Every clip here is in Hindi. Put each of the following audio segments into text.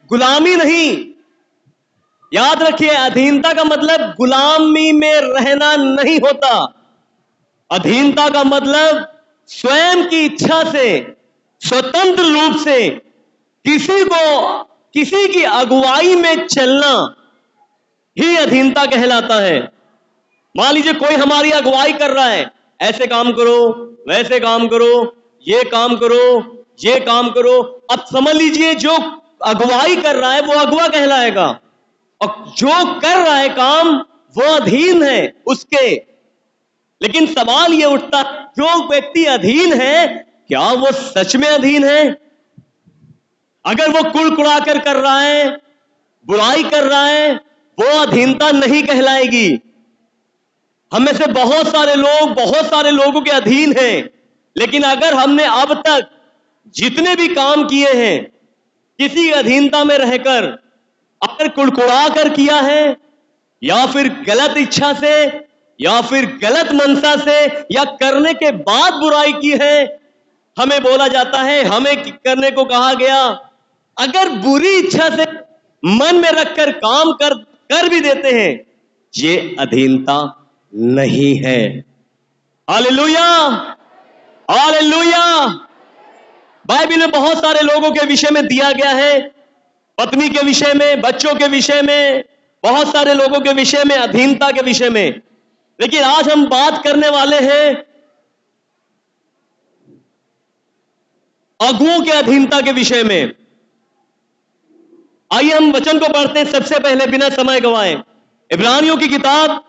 गुलामी नहीं। याद रखिए, अधीनता का मतलब गुलामी में रहना नहीं होता। अधीनता का मतलब स्वयं की इच्छा से, स्वतंत्र रूप से किसी की अगुवाई में चलना ही अधीनता कहलाता है। मान लीजिए कोई हमारी अगुवाई कर रहा है, ऐसे काम करो, वैसे काम करो, ये काम करो, ये काम करो। अब समझ लीजिए जो अगुवाई कर रहा है वो अगुवा कहलाएगा, और जो कर रहा है काम वो अधीन है उसके। लेकिन सवाल ये उठता, जो व्यक्ति अधीन है क्या वो सच में अधीन है? अगर वो कुड़कुड़ा कर रहा है, बुराई कर रहा है, वो अधीनता नहीं कहलाएगी। हम में से बहुत सारे लोगों के अधीन हैं। लेकिन अगर हमने अब तक जितने भी काम किए हैं किसी अधीनता में रहकर, अगर कुड़कुड़ा कर किया है, या फिर गलत इच्छा से, या फिर गलत मनसा से, या करने के बाद बुराई की है, हमें बोला जाता है, हमें करने को कहा गया। अगर बुरी इच्छा से मन में रखकर काम कर भी देते हैं, ये अधीनता नहीं है। Hallelujah, hallelujah. बाइबल में बहुत सारे लोगों के विषय में दिया गया है, पत्नी के विषय में, बच्चों के विषय में, बहुत सारे लोगों के विषय में, अधीनता के विषय में। लेकिन आज हम बात करने वाले हैं अगुओं के अधीनता के विषय में। आइए हम वचन को पढ़ते हैं सबसे पहले बिना समय गवाए। इब्रानियों की किताब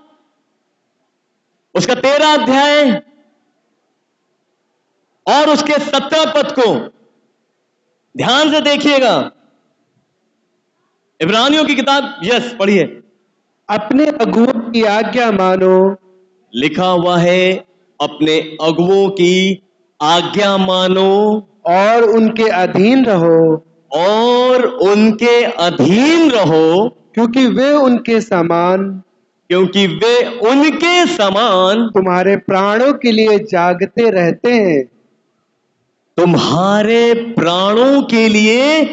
उसका 13 अध्याय और उसके 17 पद को ध्यान से देखिएगा। इब्रानियों की किताब, यस पढ़िए। अपने अगुओं की आज्ञा मानो। लिखा हुआ है, अपने अगुओं की आज्ञा मानो और उनके अधीन रहो। और उनके अधीन रहो, क्योंकि वे उनके समान तुम्हारे प्राणों के लिए जागते रहते हैं। तुम्हारे प्राणों के लिए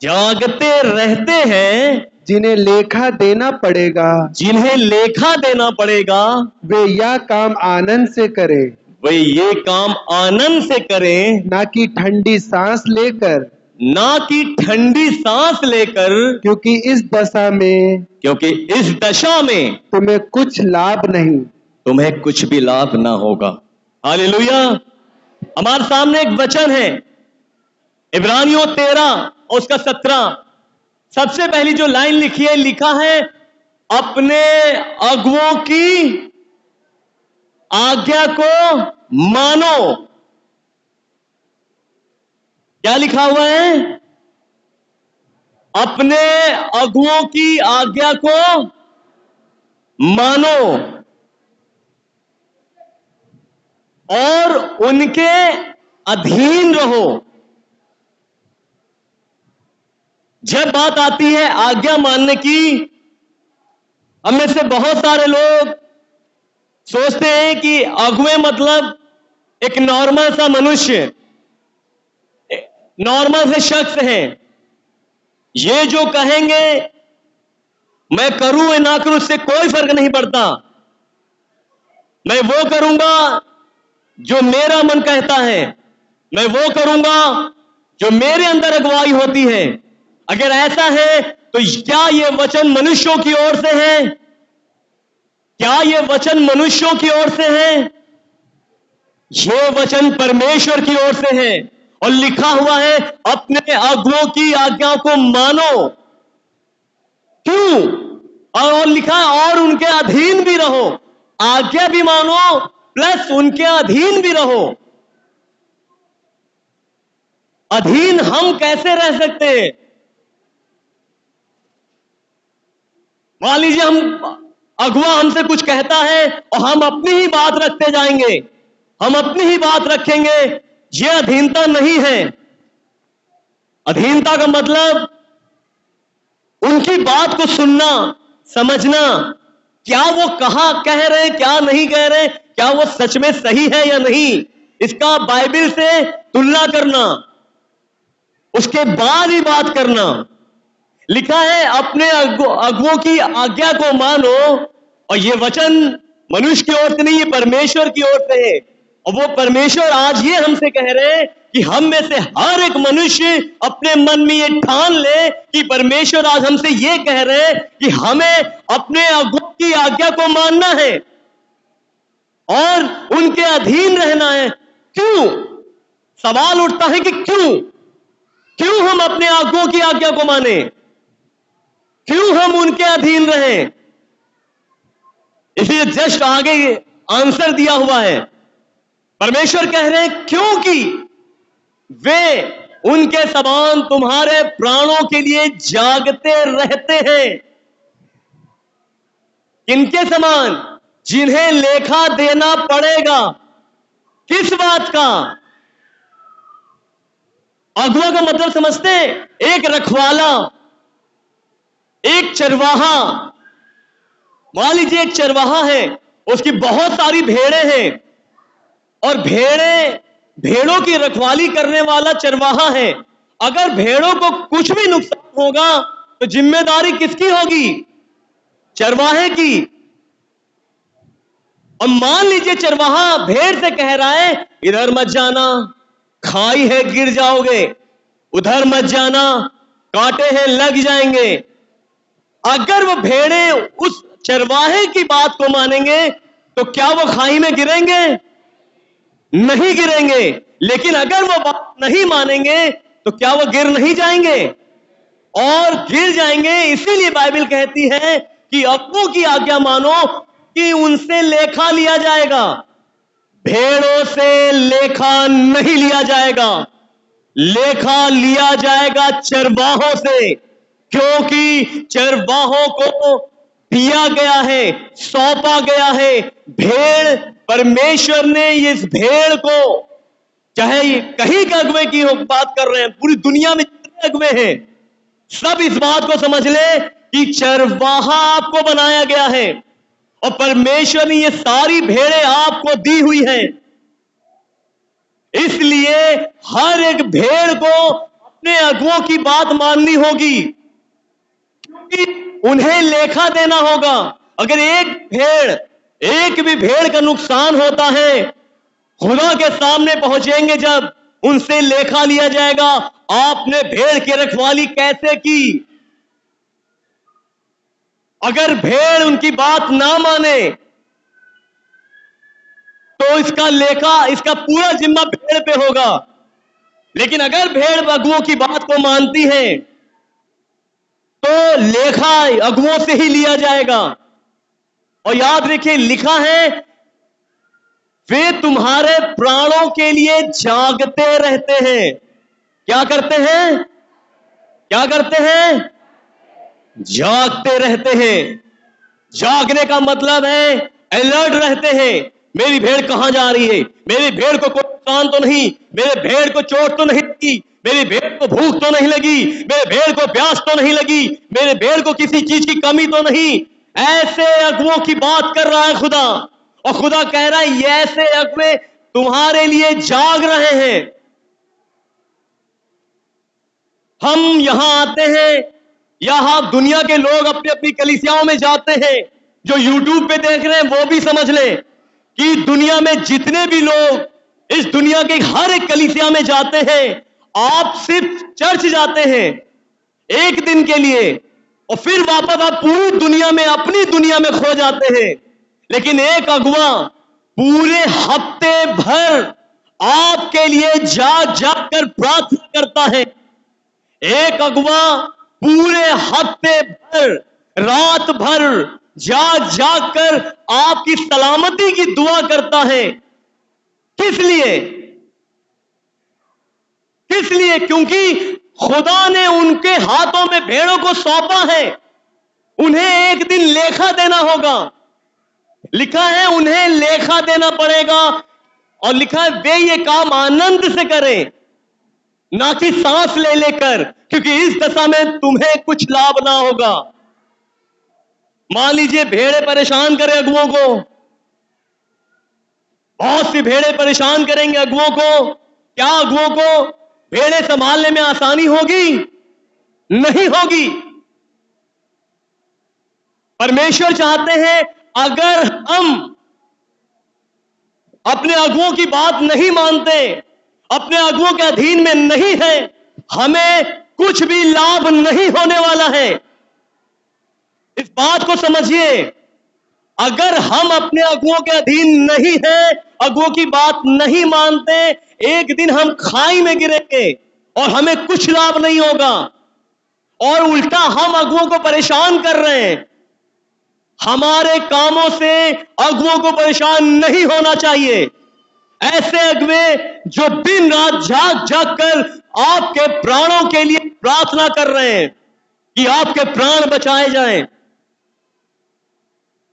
जागते रहते हैं। जिन्हें लेखा देना पड़ेगा, जिन्हें लेखा देना पड़ेगा, वे यह काम आनंद से करें। वे ये काम आनंद से करें, ना कि ठंडी सांस लेकर, ना कि ठंडी सांस लेकर, क्योंकि इस दशा में तुम्हें कुछ लाभ नहीं, तुम्हें कुछ भी लाभ ना होगा। हालेलुया। हमारे सामने एक वचन है, इब्रानियों 13 और उसका 17। सबसे पहली जो लाइन लिखी है, लिखा है अपने अगुओं की आज्ञा को मानो। क्या लिखा हुआ है? अपने अगुओं की आज्ञा को मानो और उनके अधीन रहो। जब बात आती है आज्ञा मानने की, हम में से बहुत सारे लोग सोचते हैं कि अगुए मतलब एक नॉर्मल सा मनुष्य, नॉर्मल से शख्स है। ये जो कहेंगे मैं करूं या ना करूं, उससे कोई फर्क नहीं पड़ता। मैं वो करूंगा जो मेरा मन कहता है, मैं वो करूंगा जो मेरे अंदर अगुवाई होती है। अगर ऐसा है तो क्या ये वचन मनुष्यों की ओर से है? क्या ये वचन मनुष्यों की ओर से है? ये वचन परमेश्वर की ओर से है। और लिखा हुआ है अपने अगुओं की आज्ञा को मानो। क्यों? और लिखा है और उनके अधीन भी रहो। आज्ञा भी मानो प्लस उनके अधीन भी रहो। अधीन हम कैसे रह सकते हैं? मान लीजिए अगुआ हमसे कुछ कहता है और हम अपनी ही बात रखते जाएंगे, हम अपनी ही बात रखेंगे। यह अधीनता नहीं है। अधीनता का मतलब उनकी बात को सुनना, समझना, क्या वो कह रहे हैं, क्या नहीं कह रहे, क्या वो सच में सही है या नहीं, इसका बाइबल से तुलना करना, उसके बाद ही बात करना। लिखा है अपने अगुओं की आज्ञा को मानो, और ये वचन मनुष्य की ओर से नहीं, ये परमेश्वर की ओर से है। और वो परमेश्वर आज ये हमसे कह रहे हैं कि हम में से हर एक मनुष्य अपने मन में ये ठान ले कि परमेश्वर आज हमसे ये कह रहे हैं कि हमें अपने अगुओं की आज्ञा को मानना है और उनके अधीन रहना है। क्यों? सवाल उठता है कि क्यों हम अपने अगुओं की आज्ञा को माने, क्यों हम उनके अधीन रहें? इसलिए जस्ट आगे आंसर दिया हुआ है। परमेश्वर कह रहे हैं क्योंकि वे उनके समान तुम्हारे प्राणों के लिए जागते रहते हैं। किनके समान? जिन्हें लेखा देना पड़ेगा। किस बात का? अगुआ का मतलब समझते हैं? एक रखवाला, एक चरवाहा। मान लीजिए एक चरवाहा है, उसकी बहुत सारी भेड़ें हैं और भेड़ों की रखवाली करने वाला चरवाहा है। अगर भेड़ों को कुछ भी नुकसान होगा तो जिम्मेदारी किसकी होगी? चरवाहे की। और मान लीजिए चरवाहा भेड़ से कह रहा है इधर मत जाना, खाई है गिर जाओगे, उधर मत जाना, कांटे हैं लग जाएंगे। अगर वो भेड़ें उस चरवाहे की बात को मानेंगे तो क्या वो खाई में गिरेंगे? नहीं गिरेंगे। लेकिन अगर वो बात नहीं मानेंगे तो क्या वो गिर नहीं जाएंगे? और गिर जाएंगे। इसीलिए बाइबल कहती है कि अगुओं की आज्ञा मानो कि उनसे लेखा लिया जाएगा। भेड़ों से लेखा नहीं लिया जाएगा, लेखा लिया जाएगा चरवाहों से, क्योंकि चरवाहों को दिया गया है, सौंपा गया है। भेड़, परमेश्वर ने इस भेड़ को, चाहे कहीं के अगुवे की बात कर रहे हैं, पूरी दुनिया में जितने अगुवे हैं सब इस बात को समझ ले कि चरवाहा आपको बनाया गया है और परमेश्वर ने ये सारी भेड़ें आपको दी हुई हैं। इसलिए हर एक भेड़ को अपने अगुओं की बात माननी होगी, क्योंकि उन्हें लेखा देना होगा। अगर एक भी भेड़ का नुकसान होता है, खुदा के सामने पहुंचेंगे जब, उनसे लेखा लिया जाएगा। आपने भेड़ की रखवाली कैसे की? अगर भेड़ उनकी बात ना माने तो इसका लेखा, इसका पूरा जिम्मा भेड़ पे होगा। लेकिन अगर भेड़ अगुओं की बात को मानती है तो लेखा अगुओं से ही लिया जाएगा। और याद रखिए, लिखा है वे तुम्हारे प्राणों के लिए जागते रहते हैं। क्या करते हैं? क्या करते हैं? जागते रहते हैं। जागने का मतलब है अलर्ट रहते हैं। मेरी भेड़ कहां जा रही है? मेरी भेड़ को कोई नुकसान तो नहीं? मेरे भेड़ को चोट तो नहीं लगी? मेरी भेड़ को भूख तो नहीं लगी? मेरे भेड़ को प्यास तो नहीं लगी? मेरे भेड़ को किसी चीज की कमी तो नहीं? ऐसे अगुओं की बात कर रहा है खुदा। और खुदा कह रहा है ये ऐसे अगुवे तुम्हारे लिए जाग रहे हैं। हम यहां आते हैं, यहां दुनिया के लोग अपनी अपनी कलीसियाओं में जाते हैं। जो यूट्यूब पे देख रहे हैं वो भी समझ लें कि दुनिया में जितने भी लोग इस दुनिया के हर एक कलीसिया में जाते हैं, आप सिर्फ चर्च जाते हैं एक दिन के लिए और फिर वापस आप पूरी दुनिया में, अपनी दुनिया में खो जाते हैं। लेकिन एक अगुआ पूरे हफ्ते भर आपके लिए जाग जाग कर प्रार्थना करता है। एक अगुआ पूरे हफ्ते भर, रात भर जाग जाग कर आपकी सलामती की दुआ करता है। किस लिए? किस लिए? क्योंकि खुदा ने उनके हाथों में भेड़ों को सौंपा है। उन्हें एक दिन लेखा देना होगा। लिखा है उन्हें लेखा देना पड़ेगा। और लिखा है वे ये काम आनंद से करें, ना कि सांस ले लेकर, क्योंकि इस दशा में तुम्हें कुछ लाभ ना होगा। मान लीजिए भेड़ें परेशान करें अगुओं को, बहुत सी भेड़ें परेशान करेंगे अगुओं को। क्या अगुओं को भेड़ें संभालने में आसानी होगी? नहीं होगी। परमेश्वर चाहते हैं अगर हम अपने अगुओं की बात नहीं मानते, अपने अगुओं के अधीन में नहीं है, हमें कुछ भी लाभ नहीं होने वाला है। इस बात को समझिए, अगर हम अपने अगुओं के अधीन नहीं हैं, अगुओं की बात नहीं मानते, एक दिन हम खाई में गिरेंगे और हमें कुछ लाभ नहीं होगा, और उल्टा हम अगुओं को परेशान कर रहे हैं। हमारे कामों से अगुओं को परेशान नहीं होना चाहिए। ऐसे अगुए जो दिन रात जाग जाग कर आपके प्राणों के लिए प्रार्थना कर रहे हैं कि आपके प्राण बचाए जाएं।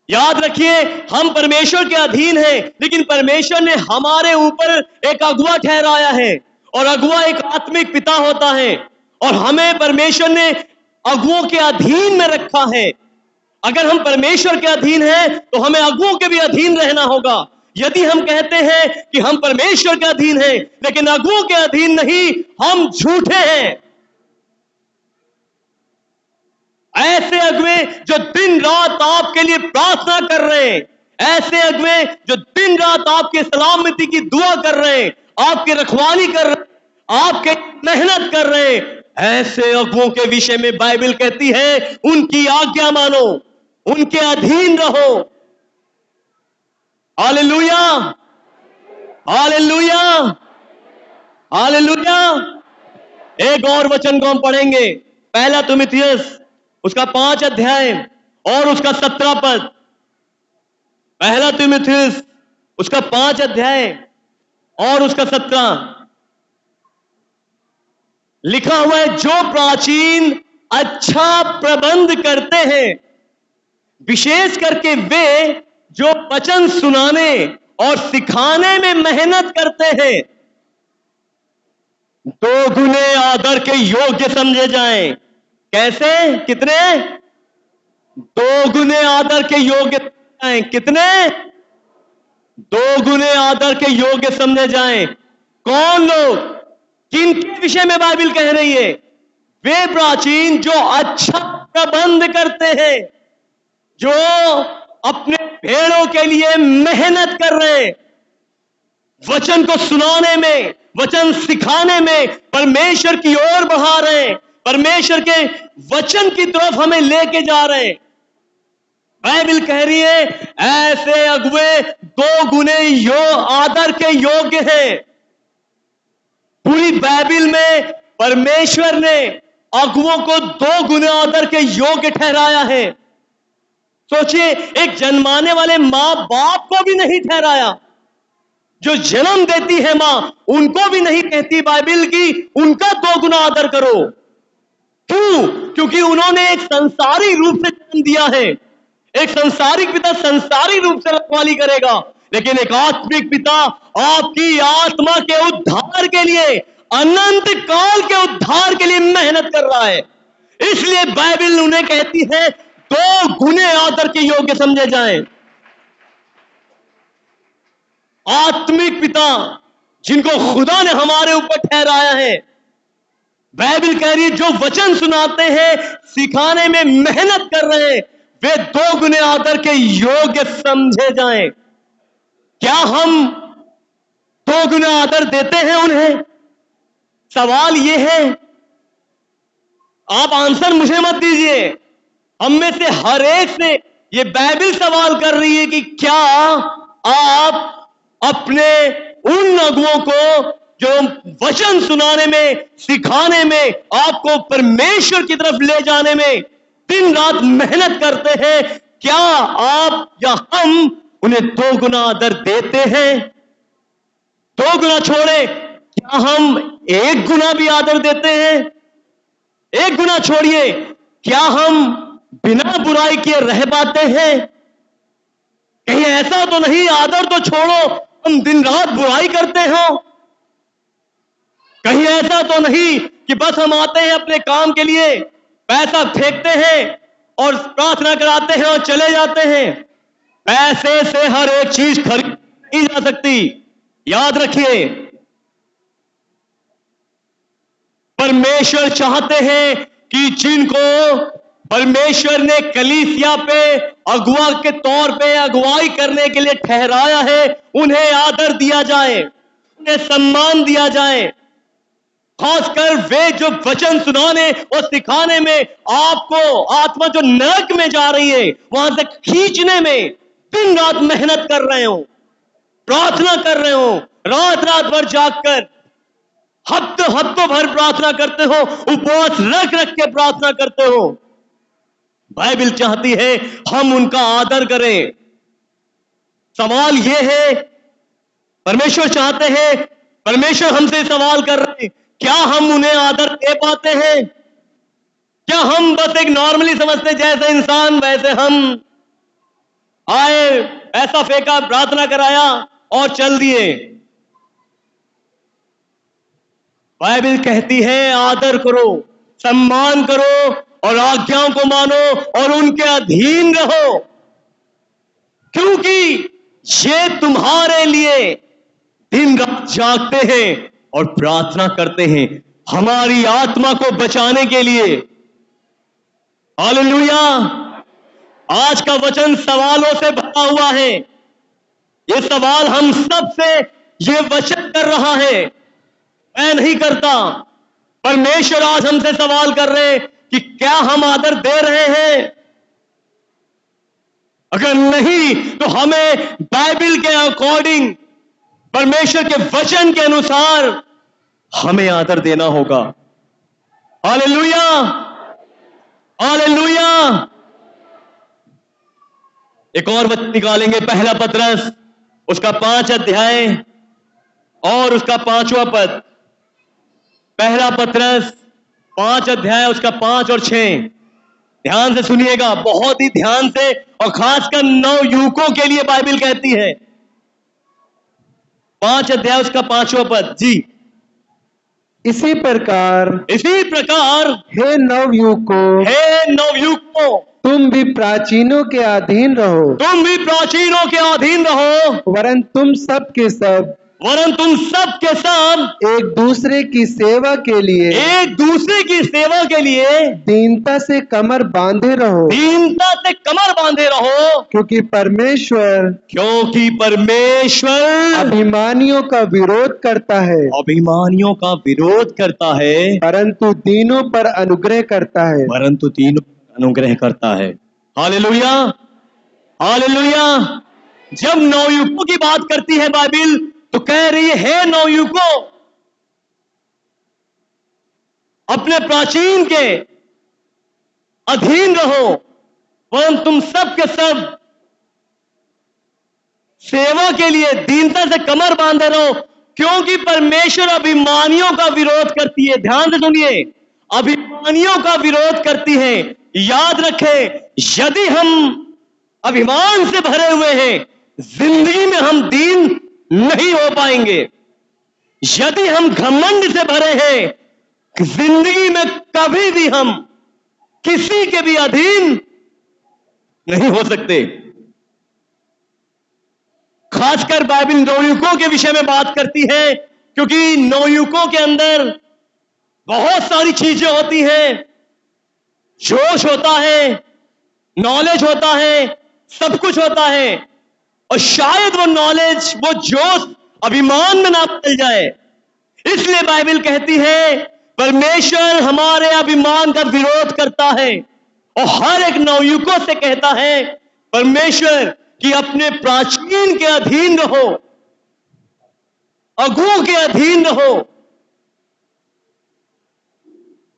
याद रखिए, हम परमेश्वर के अधीन हैं, लेकिन परमेश्वर ने हमारे ऊपर एक अगुआ ठहराया है, और अगुआ एक आत्मिक पिता होता है, और हमें परमेश्वर ने अगुओं के अधीन में रखा है। अगर हम परमेश्वर के अधीन हैं तो हमें अगुओं के भी अधीन रहना होगा। यदि हम कहते हैं कि हम परमेश्वर के अधीन हैं लेकिन अगुओं के अधीन नहीं, हम झूठे हैं। ऐसे अगुए जो दिन रात आपके लिए प्रार्थना कर रहे हैं, ऐसे अगुए जो दिन रात आपके सलामती की दुआ कर रहे हैं, आपकी रखवाली कर रहे हैं, आपके मेहनत कर रहे हैं, ऐसे अगुओं के विषय में बाइबल कहती है उनकी आज्ञा मानो, उनके अधीन रहो। Hallelujah, hallelujah, hallelujah. एक और वचन को हम पढ़ेंगे, पहला तीमुथियुस उसका 5 अध्याय और उसका 17 पद। पहला तीमुथियुस उसका 5 अध्याय और उसका 17 लिखा हुआ है, जो प्राचीन अच्छा प्रबंध करते हैं, विशेष करके वे जो वचन सुनाने और सिखाने में मेहनत करते हैं, 2 गुने आदर के योग्य समझे जाएं। कैसे? कितने? 2 गुने आदर के योग्य जाएं। कितने? 2 गुने आदर के योग्य समझे जाएं। कौन लोग? किनके विषय में बाइबल कह रही है? वे प्राचीन जो अच्छा प्रबंध करते हैं, जो अपने भेड़ों के लिए मेहनत कर रहे हैं, वचन को सुनाने में, वचन सिखाने में, परमेश्वर की ओर बढ़ा रहे हैं, परमेश्वर के वचन की तरफ हमें लेके जा रहे हैं। बाइबल कह रही है ऐसे अगुए 2 गुने आदर के योग्य हैं। पूरी बाइबल में परमेश्वर ने अगुओं को 2 गुने आदर के योग्य ठहराया है। सोचिए, एक जन्माने वाले मां बाप को भी नहीं ठहराया, जो जन्म देती है मां उनको भी नहीं कहती बाइबल की उनका 2 गुना आदर करो। क्यों? क्योंकि उन्होंने एक संसारी रूप से जन्म दिया है। एक संसारिक पिता संसारी रूप से रखवाली करेगा, लेकिन एक आत्मिक पिता आपकी आत्मा के उद्धार के लिए, अनंत काल के उद्धार के लिए मेहनत कर रहा है। इसलिए बाइबल उन्हें कहती है 2 गुने आदर के योग्य समझे जाएं। आत्मिक पिता जिनको खुदा ने हमारे ऊपर ठहराया है, बाइबल कह रही है जो वचन सुनाते हैं, सिखाने में मेहनत कर रहे हैं, वे 2 गुने आदर के योग्य समझे जाएं। क्या हम 2 गुना आदर देते हैं उन्हें? सवाल यह है, आप आंसर मुझे मत दीजिए, हम में से हर एक से ये बाइबल सवाल कर रही है कि क्या आप अपने उन अगुओं को जो वचन सुनाने में, सिखाने में, आपको परमेश्वर की तरफ ले जाने में दिन रात मेहनत करते हैं, क्या आप या हम उन्हें 2 गुना आदर देते हैं? 2 गुना छोड़े, क्या हम 1 गुना भी आदर देते हैं? 1 गुना छोड़िए, क्या हम बिना बुराई किए रह पाते हैं? कहीं ऐसा तो नहीं, आदर तो छोड़ो, हम दिन रात बुराई करते हो? कहीं ऐसा तो नहीं कि बस हम आते हैं अपने काम के लिए, पैसा फेंकते हैं और प्रार्थना कराते हैं और चले जाते हैं? पैसे से हर एक चीज खरीदी नहीं जा सकती। याद रखिए, परमेश्वर चाहते हैं कि जिनको परमेश्वर ने कलीसिया पे अगुआ के तौर पे अगुवाई करने के लिए ठहराया है। उन्हें आदर दिया जाए, उन्हें सम्मान दिया जाए। खासकर वे जो वचन सुनाने और सिखाने में आपको आत्मा जो नरक में जा रही है वहां तक खींचने में दिन रात मेहनत कर रहे हो, प्रार्थना कर रहे हो, रात रात भर जागकर हफ्तों भर प्रार्थना करते हो, उपवास रख रख के प्रार्थना करते हो। बाइबल चाहती है हम उनका आदर करें। सवाल यह है, परमेश्वर चाहते हैं, परमेश्वर हमसे सवाल कर रहे हैं, क्या हम उन्हें आदर दे पाते हैं? क्या हम बस एक नॉर्मली समझते जैसे इंसान वैसे हम आए, ऐसा फेंका, प्रार्थना कराया और चल दिए? बाइबल कहती है आदर करो, सम्मान करो और आज्ञाओं को मानो और उनके अधीन रहो, क्योंकि ये तुम्हारे लिए दिन रात जागते हैं और प्रार्थना करते हैं हमारी आत्मा को बचाने के लिए। हालेलुया। आज का वचन सवालों से भरा हुआ है। ये सवाल हम सब से ये वचन कर रहा है, मैं नहीं करता। परमेश्वर आज हमसे सवाल कर रहे हैं कि क्या हम आदर दे रहे हैं? अगर नहीं तो हमें बाइबल के अकॉर्डिंग, परमेश्वर के वचन के अनुसार हमें आदर देना होगा। Hallelujah, hallelujah. एक और वचन निकालेंगे, पहला पतरस उसका 5 अध्याय और उसका 5वां पद। पहला पतरस 5 अध्याय उसका 5 और 6। ध्यान से सुनिएगा, बहुत ही ध्यान से, और खासकर नवयुवकों के लिए बाइबल कहती है। 5 अध्याय उसका 5वां पद जी। इसी प्रकार हे नवयुवकों, तुम भी प्राचीनों के अधीन रहो, वरन तुम सब के सब एक दूसरे की सेवा के लिए दीनता से कमर बांधे रहो, क्योंकि परमेश्वर अभिमानियों का विरोध करता है, परंतु दीनों पर अनुग्रह करता है। Hallelujah, hallelujah. जब नवयुवकों की बात करती है बाइबल तो कह रही है नवयुवकों, अपने प्राचीन के अधीन रहो, वरन तुम सब के सब सेवा के लिए दीनता से कमर बांधे रहो, क्योंकि परमेश्वर अभिमानियों का विरोध करती है। ध्यान से सुनिए, अभिमानियों का विरोध करती है। याद रखें, यदि हम अभिमान से भरे हुए हैं, जिंदगी में हम दीन नहीं हो पाएंगे। यदि हम घमंड से भरे हैं, जिंदगी में कभी भी हम किसी के भी अधीन नहीं हो सकते। खासकर बाइबल नवयुवकों के विषय में बात करती है, क्योंकि नवयुवकों के अंदर बहुत सारी चीजें होती हैं। जोश होता है, नॉलेज होता है, सब कुछ होता है, और शायद वो नॉलेज, वो जोश अभिमान में ना बदल जाए। इसलिए बाइबल कहती है परमेश्वर हमारे अभिमान का विरोध करता है, और हर एक नवयुवकों से कहता है परमेश्वर कि अपने प्राचीन के अधीन रहो, अगुओं के अधीन रहो,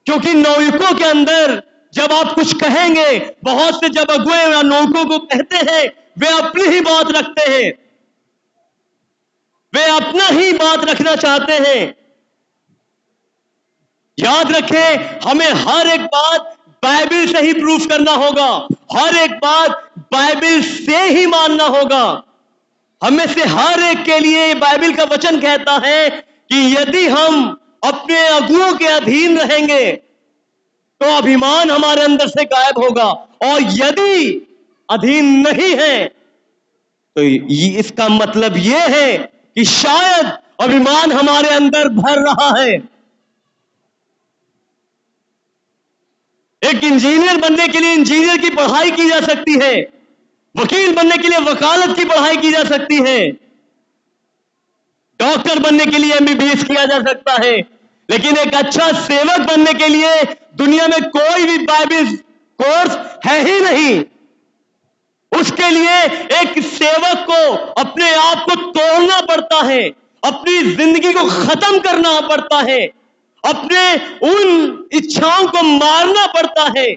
क्योंकि नवयुवकों के अंदर जब आप कुछ कहेंगे, बहुत से जब अगुए या नौकों को कहते हैं, वे अपनी ही बात रखते हैं, वे अपना ही बात रखना चाहते हैं। याद रखें, हमें हर एक बात बाइबल से ही प्रूफ करना होगा, हर एक बात बाइबल से ही मानना होगा। हमें से हर एक के लिए बाइबल का वचन कहता है कि यदि हम अपने अगुओं के अधीन रहेंगे तो अभिमान हमारे अंदर से गायब होगा, और यदि अधीन नहीं है तो इसका मतलब यह है कि शायद अभिमान हमारे अंदर भर रहा है। एक इंजीनियर बनने के लिए इंजीनियर की पढ़ाई की जा सकती है, वकील बनने के लिए वकालत की पढ़ाई की जा सकती है, डॉक्टर बनने के लिए एमबीबीएस किया जा सकता है, लेकिन एक अच्छा सेवक बनने के लिए दुनिया में कोई भी बाइबल कोर्स है ही नहीं। उसके लिए एक सेवक को अपने आप को तोड़ना पड़ता है, अपनी जिंदगी को खत्म करना पड़ता है, अपने उन इच्छाओं को मारना पड़ता है।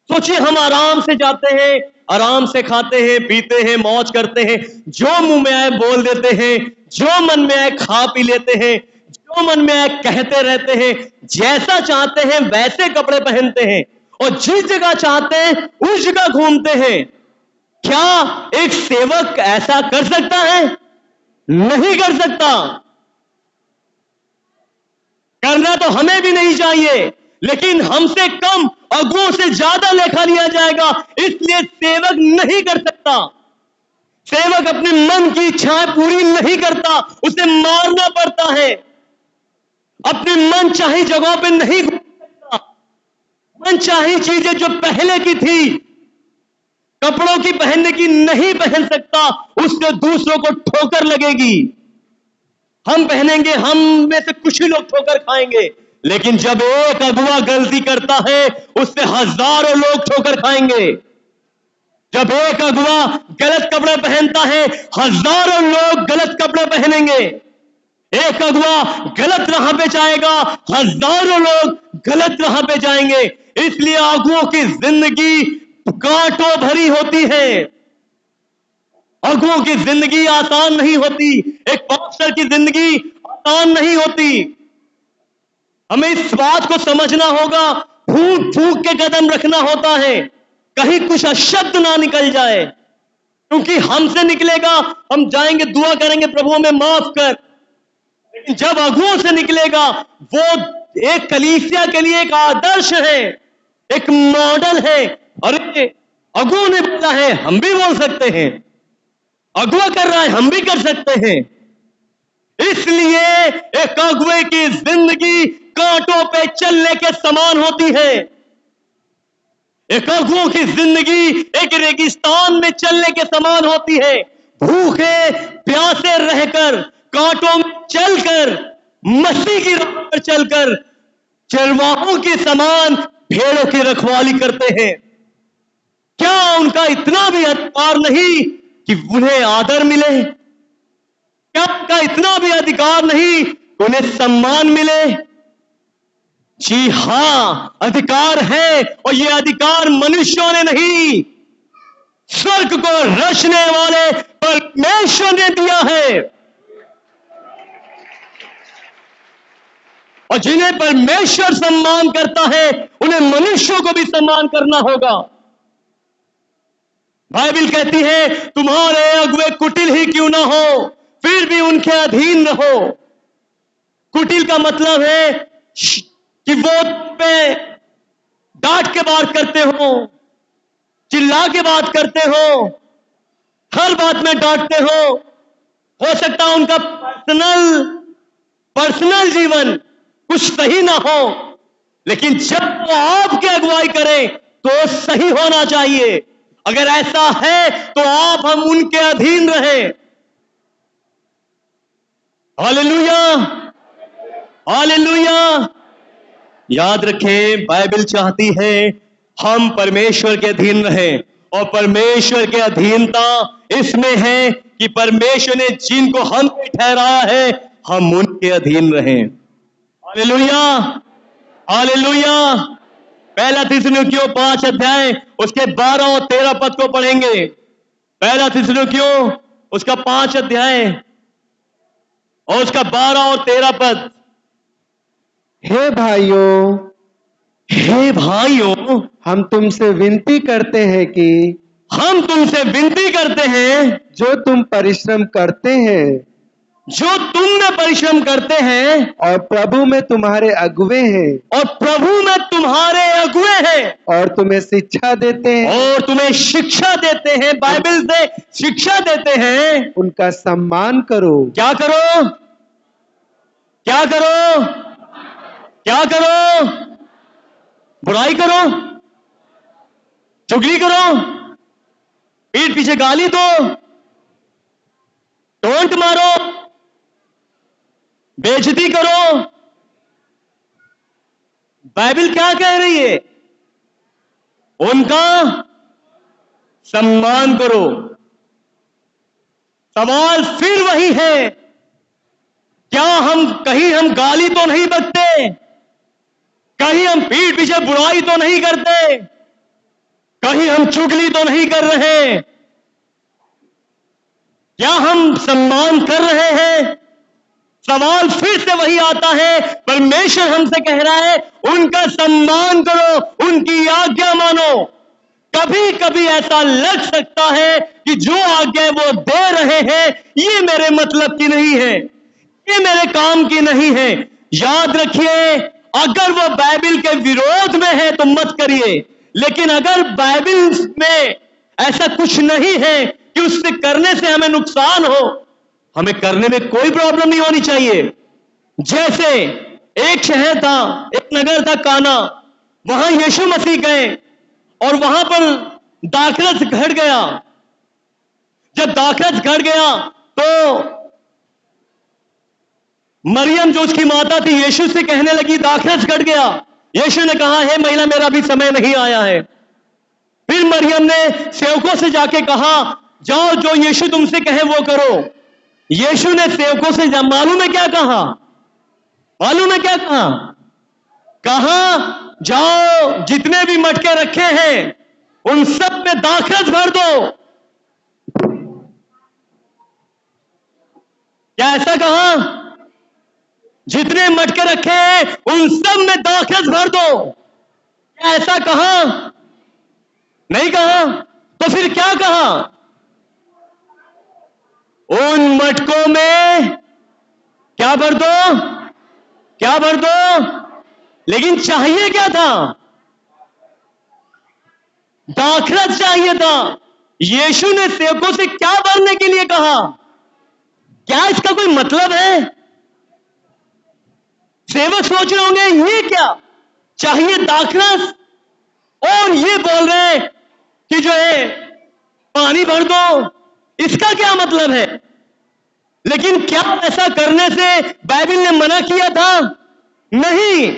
सोचिए, हम आराम से जाते हैं, आराम से खाते हैं, पीते हैं, मौज करते हैं, जो मुंह में आए बोल देते हैं, जो मन में आए खा पी लेते हैं, जो मन में आए कहते रहते हैं, जैसा चाहते हैं वैसे कपड़े पहनते हैं और जिस जगह चाहते हैं उस जगह घूमते हैं। क्या एक सेवक ऐसा कर सकता है? नहीं कर सकता। करना तो हमें भी नहीं चाहिए, लेकिन हमसे कम अगुओं से ज्यादा लेखा लिया जाएगा, इसलिए सेवक नहीं कर सकता। सेवक अपने मन की इच्छाएं पूरी नहीं करता, उसे मारना पड़ता है। अपनी मन चाही जगहों पे नहीं घूम सकता। मन चाही चीजें जो पहले की थी, कपड़ों की पहनने की नहीं पहन सकता, उससे दूसरों को ठोकर लगेगी। हम पहनेंगे, हम में से कुछ ही लोग ठोकर खाएंगे, लेकिन जब एक अगुआ गलती करता है उससे हजारों लोग ठोकर खाएंगे। जब एक अगुआ गलत कपड़े पहनता है हजारों लोग गलत कपड़े पहनेंगे। एक अगुआ गलत राह पे जाएगा, हजारों लोग गलत राह पे जाएंगे। इसलिए अगुओं की जिंदगी कांटों भरी होती है। अगुओं की जिंदगी आसान नहीं होती। एक पास्टर की जिंदगी आसान नहीं होती। हमें इस बात को समझना होगा, फूंक फूंक के कदम रखना होता है, कहीं कुछ अशब्द ना निकल जाए, क्योंकि हमसे निकलेगा, हम जाएंगे दुआ करेंगे प्रभु हमें माफ कर, लेकिन जब अगुओं से निकलेगा वो एक कलीसिया के लिए एक आदर्श है, एक मॉडल है। अरे अगुओं ने बोला है, हम भी बोल सकते हैं। अगुआ कर रहा है, हम भी कर सकते हैं। इसलिए एक अगुए की जिंदगी कांटों पे चलने के समान होती है। एक अगुओं की जिंदगी एक रेगिस्तान में चलने के समान होती है। भूखे प्यासे रहकर, कांटों में चलकर, मसीह की राह पर चलकर चरवाहों के समान भेड़ों की रखवाली करते हैं। क्या उनका इतना भी अधिकार नहीं कि उन्हें आदर मिले? क्या उनका इतना भी अधिकार नहीं कि उन्हें सम्मान मिले? जी हां, अधिकार है, और यह अधिकार मनुष्यों ने नहीं, स्वर्ग को रचने वाले परमेश्वर ने दिया है। और जिन्हें परमेश्वर सम्मान करता है उन्हें मनुष्यों को भी सम्मान करना होगा। बाइबल कहती है, तुम्हारे अगुए कुटिल ही क्यों ना हो, फिर भी उनके अधीन रहो। कुटिल का मतलब है कि वो पे डांट के बात करते हो, चिल्ला के बात करते हो, हर बात में डांटते हो सकता है उनका पर्सनल जीवन कुछ सही ना हो, लेकिन जब वो आपकी अगुवाई करें तो सही होना चाहिए। अगर ऐसा है तो आप हम उनके अधीन रहें। Hallelujah, hallelujah. याद रखें, बाइबल चाहती है हम परमेश्वर के अधीन रहें, और परमेश्वर के अधीनता इसमें है कि परमेश्वर ने जिनको हम ठहराया है हम उनके अधीन रहें। Hallelujah, hallelujah. पहला थिस्सलुनीकियों 5 अध्याय उसके 12 और 13 पद को पढ़ेंगे। पहला थिस्सलुनीकियों उसका 5 अध्याय और उसका 12 और 13 पद। हे भाइयों, हे भाइयों, हम तुमसे विनती करते हैं कि हम तुमसे विनती करते हैं, जो तुम परिश्रम करते हैं, जो तुम में परिश्रम करते हैं, और प्रभु में तुम्हारे अगुवे हैं, और प्रभु में तुम्हारे अगुवे हैं, और तुम्हें शिक्षा देते हैं, और तुम्हें शिक्षा देते हैं, बाइबल से शिक्षा देते हैं, उनका सम्मान करो। क्या करो? क्या करो? क्या करो? बुराई करो, चुगली करो, पीठ पीछे गाली दो, टोंट मारो, बेइज्जती करो। बाइबल क्या कह रही है? उनका सम्मान करो। सवाल फिर वही है, क्या कहीं हम गाली तो नहीं बकते? कहीं हम पीठ पीछे बुराई तो नहीं करते? कहीं हम चुगली तो नहीं कर रहे? क्या हम सम्मान कर रहे हैं? सवाल फिर से वही आता है। परमेश्वर हमसे कह रहा है उनका सम्मान करो, उनकी आज्ञा मानो। कभी कभी ऐसा लग सकता है कि जो आज्ञा वो दे रहे हैं ये मेरे मतलब की नहीं है, ये मेरे काम की नहीं है। याद रखिए, अगर वो बाइबल के विरोध में है तो मत करिए, लेकिन अगर बाइबल में ऐसा कुछ नहीं है कि उससे करने से हमें नुकसान हो, हमें करने में कोई प्रॉब्लम नहीं होनी चाहिए। जैसे एक शहर था, एक नगर था काना, वहां यीशु मसीह गए और वहां पर दाखरस घट गया। जब दाखरस घट गया तो मरियम जो उसकी माता थी यीशु से कहने लगी दाखरस घट गया। यीशु ने कहा हे महिला, मेरा भी समय नहीं आया है। फिर मरियम ने सेवकों से जाके कहा जाओ, जो यीशु तुमसे कहे वो करो। यीशु ने सेवकों से मालूम है क्या कहा? मालूम है क्या कहा? कहा जाओ, जितने भी मटके रखे हैं उन सब में दाखरस भर दो। क्या ऐसा कहा? जितने मटके रखे हैं उन सब में दाखरस भर दो। क्या ऐसा कहा? नहीं कहा। तो फिर क्या कहा? उन मटकों में क्या भर दो? क्या भर दो? लेकिन चाहिए क्या था? दाखरस चाहिए था। यीशु ने सेवकों से क्या भरने के लिए कहा? क्या इसका कोई मतलब है? सेवक सोच रहे होंगे ये क्या चाहिए दाखरस, और ये बोल रहे हैं कि जो है पानी भर दो, इसका क्या मतलब है? लेकिन क्या ऐसा करने से बाइबल ने मना किया था? नहीं।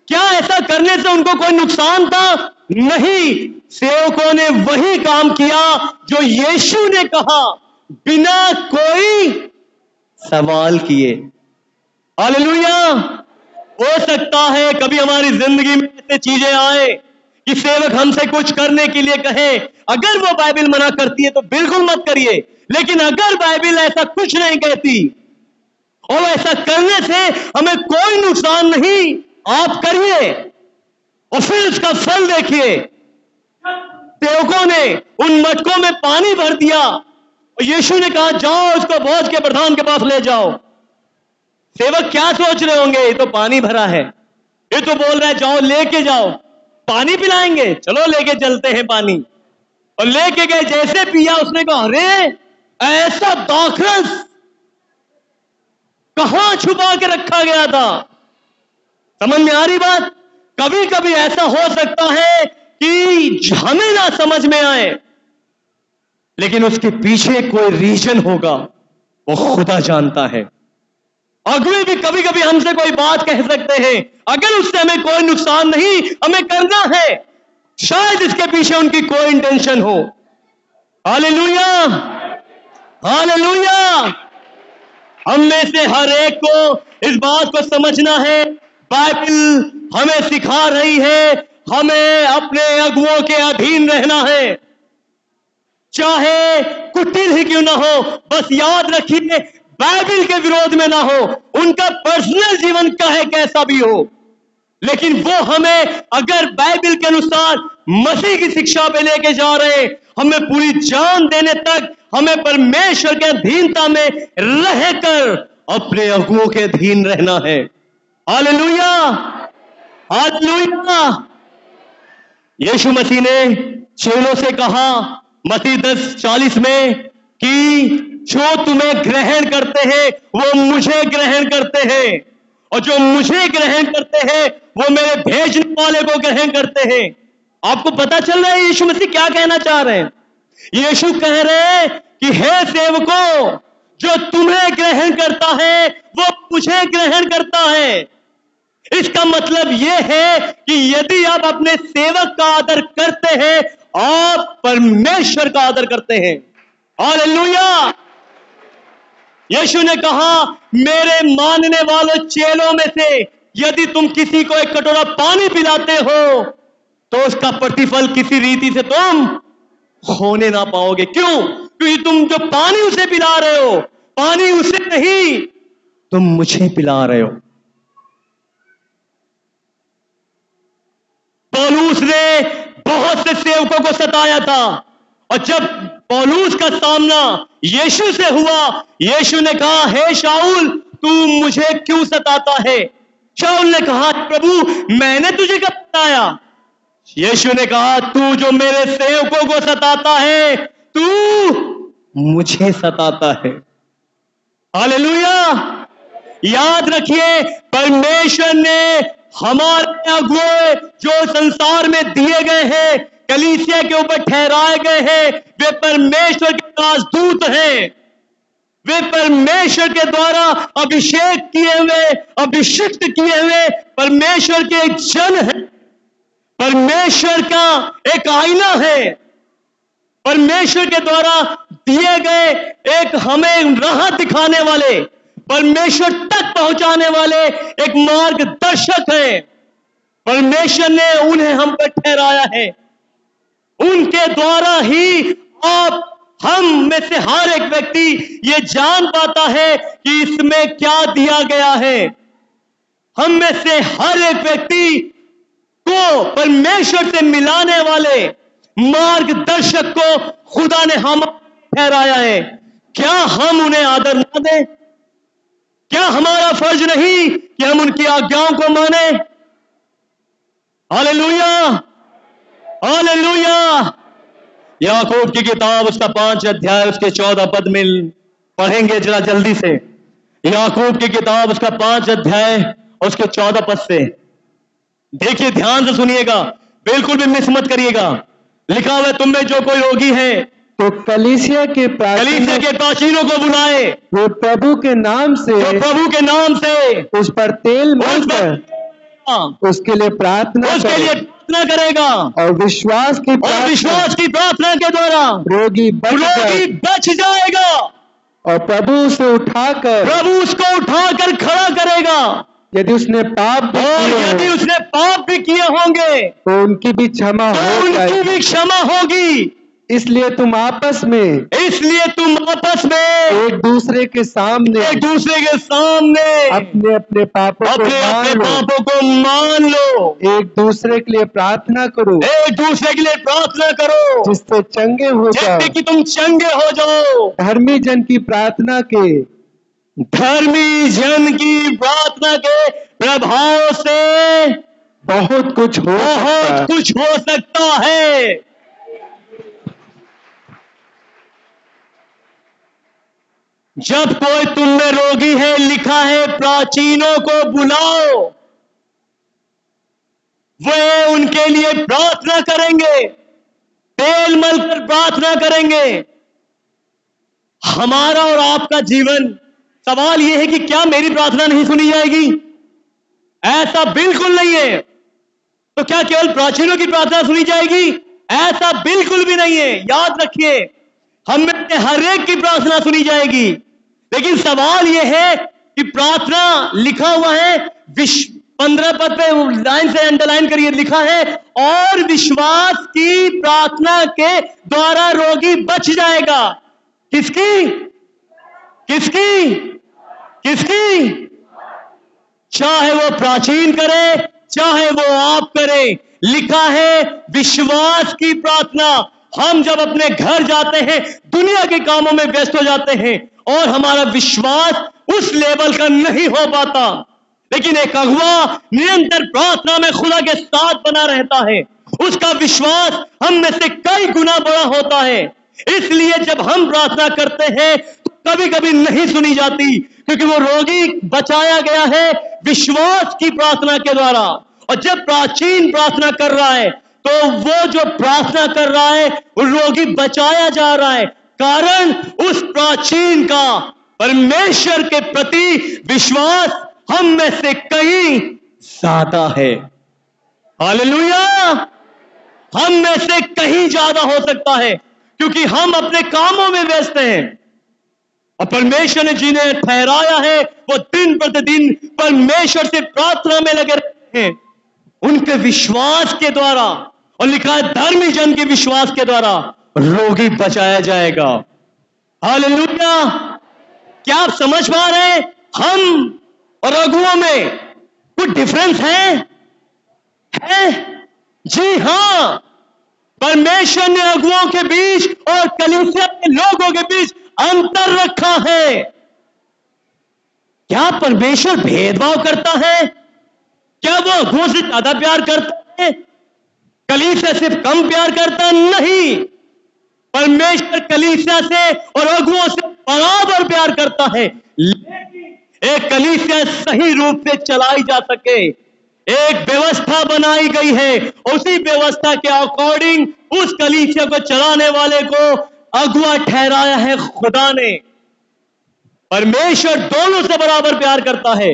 क्या ऐसा करने से उनको कोई नुकसान था? नहीं। सेवकों ने वही काम किया जो यीशु ने कहा, बिना कोई सवाल किए। हालेलुया। हो सकता है कभी हमारी जिंदगी में ऐसे चीजें आए कि सेवक हमसे कुछ करने के लिए कहे, अगर वो बाइबल मना करती है तो बिल्कुल मत करिए। लेकिन अगर बाइबल ऐसा कुछ नहीं कहती और ऐसा करने से हमें कोई नुकसान नहीं, आप करिए और फिर उसका फल देखिए। सेवकों ने उन मटकों में पानी भर दिया और यीशु ने कहा जाओ, उसको भोज के प्रधान के पास ले जाओ। सेवक क्या सोच रहे होंगे, ये तो पानी भरा है, ये तो बोल रहा है जाओ लेके जाओ, पानी पिलाएंगे, चलो लेके चलते हैं पानी। और लेके गए, जैसे पिया उसने कहा अरे ऐसा दाखरस कहां छुपा के रखा गया था। समझ में आ रही बात? कभी कभी ऐसा हो सकता है कि हमें ना समझ में आए, लेकिन उसके पीछे कोई रीजन होगा, वो खुदा जानता है। अगले भी कभी कभी हमसे कोई बात कह सकते हैं, अगर उससे हमें कोई नुकसान नहीं, हमें करना है, शायद इसके पीछे उनकी कोई इंटेंशन हो। Hallelujah, hallelujah. हम में से हर एक को इस बात को समझना है, बाइबल हमें सिखा रही है हमें अपने अगुओं के अधीन रहना है, चाहे कुटिल ही क्यों ना हो। बस याद रखिए, बाइबल के विरोध में ना हो, उनका पर्सनल जीवन चाहे कैसा भी हो, लेकिन वो हमें अगर बाइबल के अनुसार मसीह की शिक्षा पे लेके जा रहे हैं, हमें पूरी जान देने तक हमें परमेश्वर के अधीनता में रहकर अपने अगुओं के अधीन रहना है। Hallelujah, hallelujah. यीशु मसीह ने चेलों से कहा मत्ती 10:40 में कि जो तुम्हें ग्रहण करते हैं वो मुझे ग्रहण करते हैं, और जो मुझे ग्रहण करते हैं वो मेरे भेजने वाले को ग्रहण करते हैं। आपको पता चल रहा है यीशु मसीह क्या कहना चाह रहे हैं? यीशु कह रहे हैं कि हे सेवकों, जो तुम्हें ग्रहण करता है वो मुझे ग्रहण करता है। इसका मतलब यह है कि यदि आप अपने सेवक का आदर करते हैं, आप परमेश्वर का आदर करते हैं। हालेलुया। यीशु ने कहा, मेरे मानने वालों चेलों में से यदि तुम किसी को एक कटोरा पानी पिलाते हो तो उसका प्रतिफल किसी रीति से तुम होने ना पाओगे। क्यों? क्योंकि तुम जो पानी उसे पिला रहे हो, पानी उसे नहीं, तुम मुझे पिला रहे हो। पौलुस ने बहुत से सेवकों को सताया था और जब पौलुस का सामना यीशु से हुआ, यीशु ने कहा, हे शाऊल, तू मुझे क्यों सताता है? शाऊल ने कहा, प्रभु मैंने तुझे कब सताया? यीशु ने कहा, तू जो मेरे सेवकों को सताता है, तू मुझे सताता है। हालेलुया। याद रखिए, परमेश्वर ने हमारे अगुए जो संसार में दिए गए हैं, कलीसिया के ऊपर ठहराए गए हैं, वे परमेश्वर के राजदूत हैं। वे परमेश्वर के द्वारा अभिषेक किए हुए, अभिषिक्त किए हुए परमेश्वर के एक जन हैं। परमेश्वर का एक आईना है। परमेश्वर के द्वारा दिए गए एक हमें राह दिखाने वाले, परमेश्वर तक पहुंचाने वाले एक मार्गदर्शक है। परमेश्वर ने उन्हें हम पर ठहराया है। उनके द्वारा ही आप हम में से हर एक व्यक्ति ये जान पाता है कि इसमें क्या दिया गया है। हम में से हर एक व्यक्ति को परमेश्वर से मिलाने वाले मार्गदर्शक को खुदा ने हम ठहराया है। क्या हम उन्हें आदर ना दें? क्या हमारा फर्ज नहीं कि हम उनकी आज्ञाओं को माने? Hallelujah, hallelujah. याकूब की किताब उसका 5 अध्याय उसके 14 पद में पढ़ेंगे जरा जल्दी से। याकूब की किताब उसका 5 अध्याय उसके 14 पद से देखिए, ध्यान से सुनिएगा, बिल्कुल भी मिस मत करिएगा। लिखा हुआ है, तुम में जो कोई रोगी है तो कलीसिया के प्राचीनों को बुलाए, वो प्रभु के नाम से उस पर तेल मलकर उसके लिए प्रार्थना करेगा और विश्वास की प्रार्थना के द्वारा रोगी बच जाएगा। और प्रभु उसको उठाकर खड़ा करेगा। यदि उसने पाप भी किए होंगे तो उनकी भी क्षमा होगी। इसलिए तुम आपस में एक दूसरे के सामने अपने अपने पापों को मान लो। एक दूसरे के लिए प्रार्थना करो, जिससे चंगे हो जाओ। कि तुम चंगे हो जाओ। धर्मी जन की प्रार्थना के प्रभाव से बहुत कुछ हो सकता है। जब कोई तुम में रोगी है, लिखा है प्राचीनों को बुलाओ, वे उनके लिए प्रार्थना करेंगे, तेल मलकर प्रार्थना करेंगे। हमारा और आपका जीवन, सवाल यह है कि क्या मेरी प्रार्थना नहीं सुनी जाएगी? ऐसा बिल्कुल नहीं है। तो क्या केवल प्राचीनों की प्रार्थना सुनी जाएगी? ऐसा बिल्कुल भी नहीं है। याद रखिए, हम में से हर एक की प्रार्थना सुनी जाएगी। लेकिन सवाल यह है कि प्रार्थना, लिखा हुआ है 15 पद पे लाइन से अंडरलाइन करिए, लिखा है, और विश्वास की प्रार्थना के द्वारा रोगी बच जाएगा। किसकी? चाहे वो प्राचीन करे, चाहे वो आप करे। लिखा है विश्वास की प्रार्थना। हम जब अपने घर जाते हैं, दुनिया के कामों में व्यस्त हो जाते हैं और हमारा विश्वास उस लेवल का नहीं हो पाता, लेकिन एक अगुआ निरंतर प्रार्थना में खुदा के साथ बना रहता है, उसका विश्वास हम में से कई गुना बड़ा होता है। इसलिए जब हम प्रार्थना करते हैं तो कभी कभी नहीं सुनी जाती, क्योंकि वो रोगी बचाया गया है विश्वास की प्रार्थना के द्वारा। और जब प्राचीन प्रार्थना कर रहा है तो वो जो प्रार्थना कर रहा है वो रोगी बचाया जा रहा है, कारण उस प्राचीन का परमेश्वर के प्रति विश्वास हम में से कहीं ज्यादा है। हालेलुया! हम में से कहीं ज्यादा हो सकता है, क्योंकि हम अपने कामों में व्यस्त हैं और परमेश्वर ने जिन्हें ठहराया है वो दिन प्रतिदिन परमेश्वर से प्रार्थना में लगे रहते हैं, उनके विश्वास के द्वारा। और लिखा है धर्मी जन के विश्वास के द्वारा रोगी बचाया जाएगा। हालेलुया! क्या आप समझ पा रहे हैं? हम और अगुओं में कुछ डिफरेंस है? जी हां, परमेश्वर ने अगुओं के बीच और कलीसिया के लोगों के बीच अंतर रखा है। क्या परमेश्वर भेदभाव करता है? क्या वो अगुओं से ज्यादा प्यार करता है, कलीसिया से कम प्यार करता? नहीं, परमेश्वर कलीसिया से और अगुओं से बराबर प्यार करता है। लेकिन एक कलीसिया सही रूप से चलाई जा सके, एक व्यवस्था बनाई गई है, उसी व्यवस्था के अकॉर्डिंग उस कलीसिया को चलाने वाले को अगुआ ठहराया है खुदा ने। परमेश्वर दोनों से बराबर प्यार करता है,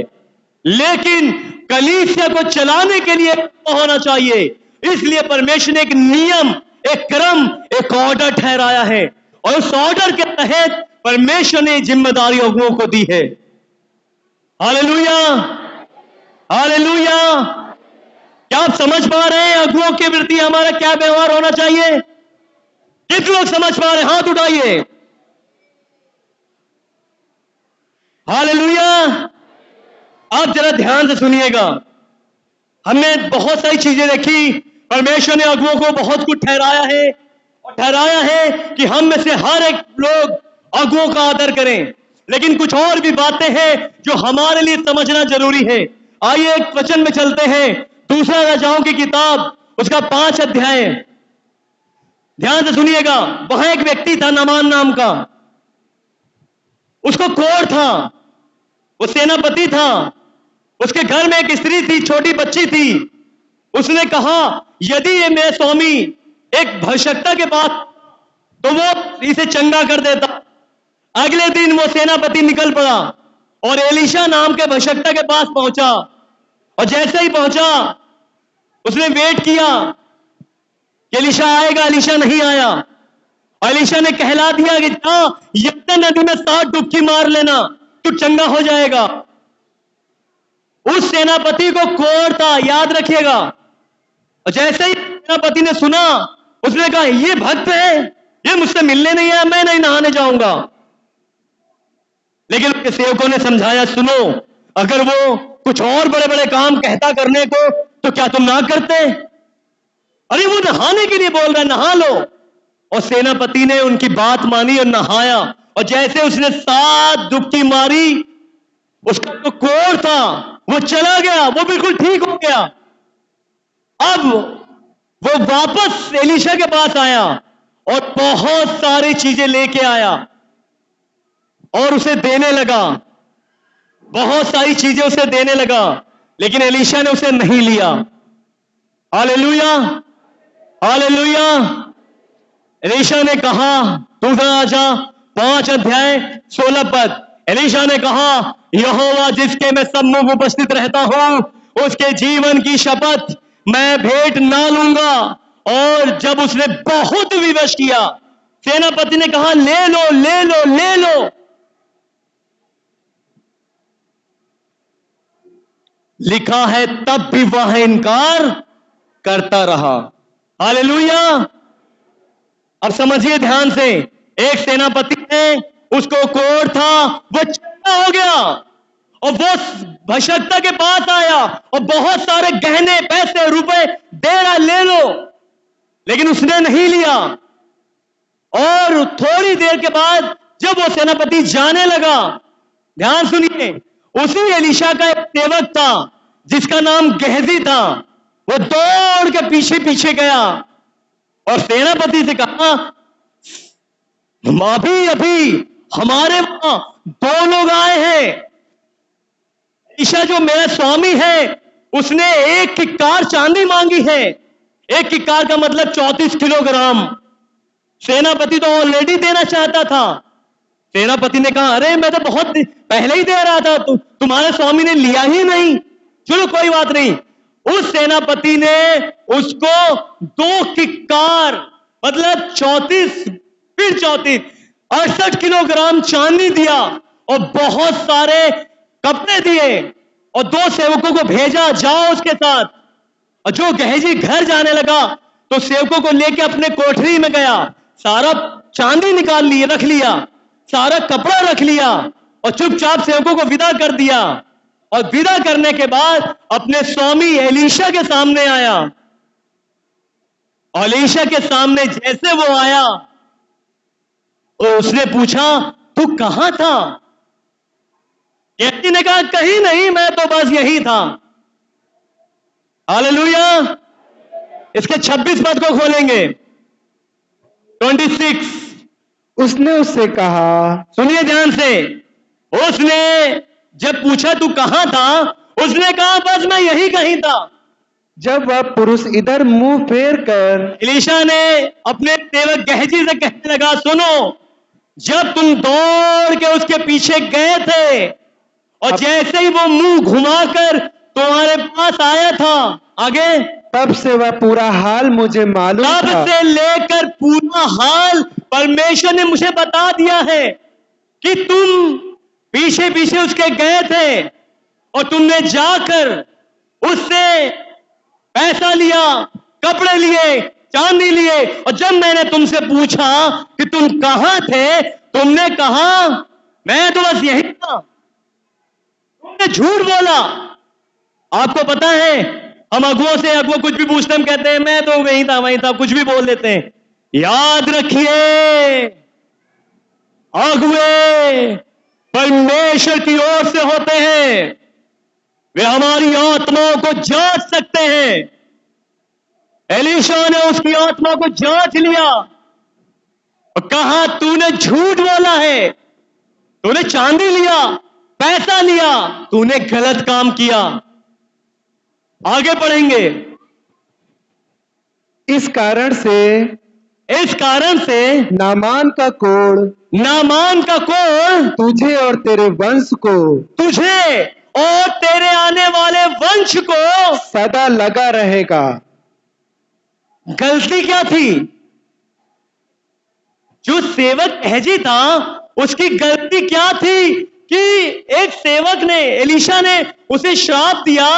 लेकिन कलीसिया को चलाने के लिए होना चाहिए, इसलिए परमेश्वर ने एक नियम, एक क्रम, एक ऑर्डर ठहराया है और उस ऑर्डर के तहत परमेश्वर ने जिम्मेदारी अगुओं को दी है। हालेलुया! हालेलुया! क्या आप समझ पा रहे हैं अगुओं के प्रति हमारा क्या व्यवहार होना चाहिए? कितने लोग समझ पा रहे हैं? हाथ उठाइए। हालेलुया! आप जरा ध्यान से सुनिएगा। हमने बहुत सारी चीजें देखी, परमेश्वर ने अगुओं को बहुत कुछ ठहराया है और ठहराया है कि हम में से हर एक लोग अगुओं का आदर करें, लेकिन कुछ और भी बातें हैं जो हमारे लिए समझना जरूरी है। आइए एक वचन में चलते हैं, दूसरा राजाओं की किताब, उसका 5 अध्याय। ध्यान से सुनिएगा। वहां एक व्यक्ति था नामान नाम का, उसको कोढ़ था, वो सेनापति था, उसके घर में एक स्त्री थी, छोटी बच्ची थी। उसने कहा यदि ये मेरे स्वामी एक भविष्यवक्ता के पास तो वो इसे चंगा कर देता। अगले दिन वो सेनापति निकल पड़ा और एलीशा नाम के भविष्यवक्ता के पास पहुंचा, और जैसे ही पहुंचा उसने वेट किया कि एलीशा आएगा, एलीशा नहीं आया। और एलीशा ने कहला दिया कि जा यरदन नदी में 7 डुबकी मार लेना, तू चंगा हो जाएगा। उस सेनापति को कोढ़ था, याद रखिएगा। और जैसे ही सेनापति ने सुना, उसने कहा ये भक्त है, ये मुझसे मिलने नहीं आया, मैं नहीं नहाने जाऊंगा। लेकिन उसके सेवकों ने समझाया, सुनो, अगर वो कुछ और बड़े बड़े काम कहता करने को तो क्या तुम ना करते? अरे वो नहाने के लिए बोल रहा है, नहा लो। और सेनापति ने उनकी बात मानी और नहाया, और जैसे उसने 7 डुबकी मारी, उसका जो कोढ़ था वो चला गया, वो बिल्कुल ठीक हो गया। अब वो वापस एलीशा के पास आया और बहुत सारी चीजें लेके आया और उसे देने लगा, बहुत सारी चीजें उसे देने लगा, लेकिन एलीशा ने उसे नहीं लिया। हालेलुया! हालेलुया! एलीशा ने कहा, दूसरा राजा 5 अध्याय 16 पद, एलीशा ने कहा यहोवा जिसके मैं सम्मुख उपस्थित रहता हूं, उसके जीवन की शपथ मैं भेंट ना लूंगा। और जब उसने बहुत विवश किया, सेनापति ने कहा ले लो, ले लो, ले लो। लिखा है तब भी वह इनकार करता रहा। हालेलुया! अब समझिए ध्यान से, एक सेनापति है, उसको कोढ़ था, वो चंगा हो गया और वो भविष्यवक्ता के पास आया और बहुत सारे गहने, पैसे, रुपए दे रहा, ले लो, लेकिन उसने नहीं लिया। और थोड़ी देर के बाद जब वो सेनापति जाने लगा, ध्यान सुनिए, उसी एलीशा का एक सेवक था जिसका नाम गेहजी था, वो दौड़ के पीछे पीछे गया और सेनापति से कहा अभी अभी हमारे वहां 2 लोग आए हैं। ईशा जो मेरा स्वामी है उसने 1 किक्कार चांदी मांगी है। 1 किक्कार का मतलब 34 किलोग्राम। सेनापति तो ऑलरेडी देना चाहता था। सेनापति ने कहा अरे मैं तो बहुत पहले ही दे रहा था, तुम्हारे स्वामी ने लिया ही नहीं। चलो कोई बात नहीं। उस सेनापति ने उसको 2 किक्कार मतलब 34 फिर 34 68 किलोग्राम चांदी दिया और बहुत सारे कपड़े दिए और 2 सेवकों को भेजा, जाओ उसके साथ। और जो गेहजी घर जाने लगा तो सेवकों को लेकर अपने कोठरी में गया, सारा चांदी निकाल लिए रख लिया, सारा कपड़ा रख लिया और चुपचाप सेवकों को विदा कर दिया। और विदा करने के बाद अपने स्वामी एलीशा के सामने आया। और एलीशा के सामने जैसे वो आया और उसने पूछा तू कहां था? गेहजी ने कहा कहीं नहीं, मैं तो बस यही था। हालेलुया। इसके 26 पद को खोलेंगे। 26। उसने उससे कहा, सुनिए ध्यान से। उसने जब पूछा तू कहां था, उसने कहा बस मैं यही कहीं था। जब वह पुरुष इधर मुंह फेर कर, एलीशा ने अपने सेवक गेहजी से कहने लगा सुनो, जब तुम दौड़ के उसके पीछे गए थे और जैसे ही वो मुंह घुमाकर तुम्हारे पास आया था, आगे तब से वह पूरा हाल मुझे मालूम तब था। से लेकर पूरा हाल परमेश्वर ने मुझे बता दिया है कि तुम पीछे पीछे उसके गए थे और तुमने जाकर उससे पैसा लिया, कपड़े लिए, चांदी लिए। और जब मैंने तुमसे पूछा कि तुम कहां थे, तुमने कहा मैं तो बस यही था। तुमने झूठ बोला। आपको पता है हम अगुओं से अगुआ कुछ भी पूछते हम कहते हैं मैं तो वहीं था, कुछ भी बोल देते हैं। याद रखिए अगुए परमेश्वर की ओर से होते हैं। वे हमारी आत्माओं को जांच सकते हैं। एलीशा ने उसकी आत्मा को जांच लिया और कहा तूने झूठ बोला है, तूने चांदी लिया, पैसा लिया, तूने गलत काम किया। आगे पढ़ेंगे। इस कारण से नामान का कोढ़ तुझे और तेरे वंश को, तुझे और तेरे आने वाले वंश को सदा लगा रहेगा। गलती क्या थी? जो सेवक गेहजी था उसकी गलती क्या थी कि एक सेवक ने, एलीशा ने उसे श्राप दिया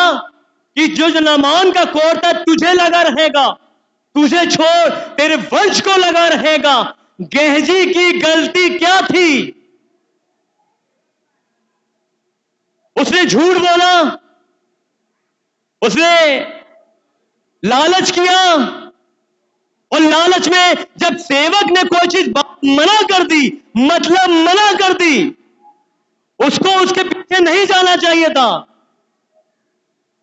कि जो नामान का कोढ़ था तुझे लगा रहेगा, तुझे छोड़ तेरे वंश को लगा रहेगा। गेहजी की गलती क्या थी? उसने झूठ बोला, उसने लालच किया और लालच में जब सेवक ने कोई चीज मना कर दी, मतलब मना कर दी, उसको उसके पीछे नहीं जाना चाहिए था।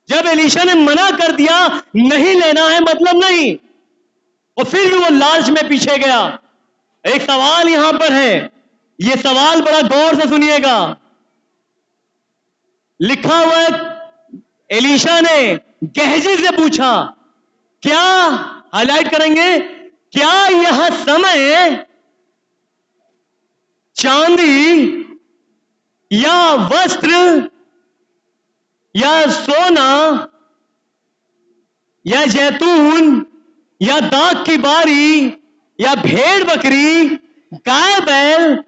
जब एलीशा ने मना कर दिया नहीं लेना है मतलब नहीं, और फिर भी वो लालच में पीछे गया। एक सवाल यहां पर है, यह सवाल बड़ा गौर से सुनिएगा। लिखा हुआ है एलीशा ने गेहजी से पूछा, क्या, हाईलाइट करेंगे, क्या यह समय चांदी या वस्त्र या सोना या जैतून या दाख की बारी या भेड़ बकरी, गाय बैल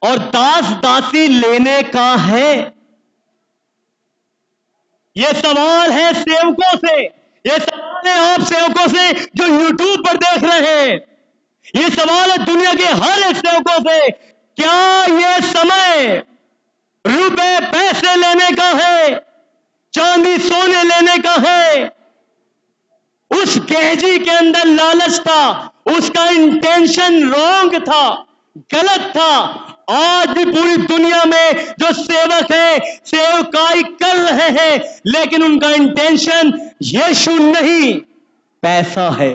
और दास दासी लेने का है? यह सवाल है सेवकों से, यह सवाल है आप सेवकों से जो यूट्यूब पर देख रहे हैं। यह सवाल है दुनिया के हर एक सेवकों से, क्या यह समय रुपए पैसे लेने का है, चांदी सोने लेने का है? उस गेहजी के अंदर लालच था, उसका इंटेंशन रॉन्ग था, गलत था। आज भी पूरी दुनिया में जो सेवक है सेवकाई कर रहे हैं, लेकिन उनका इंटेंशन यीशु नहीं, पैसा है।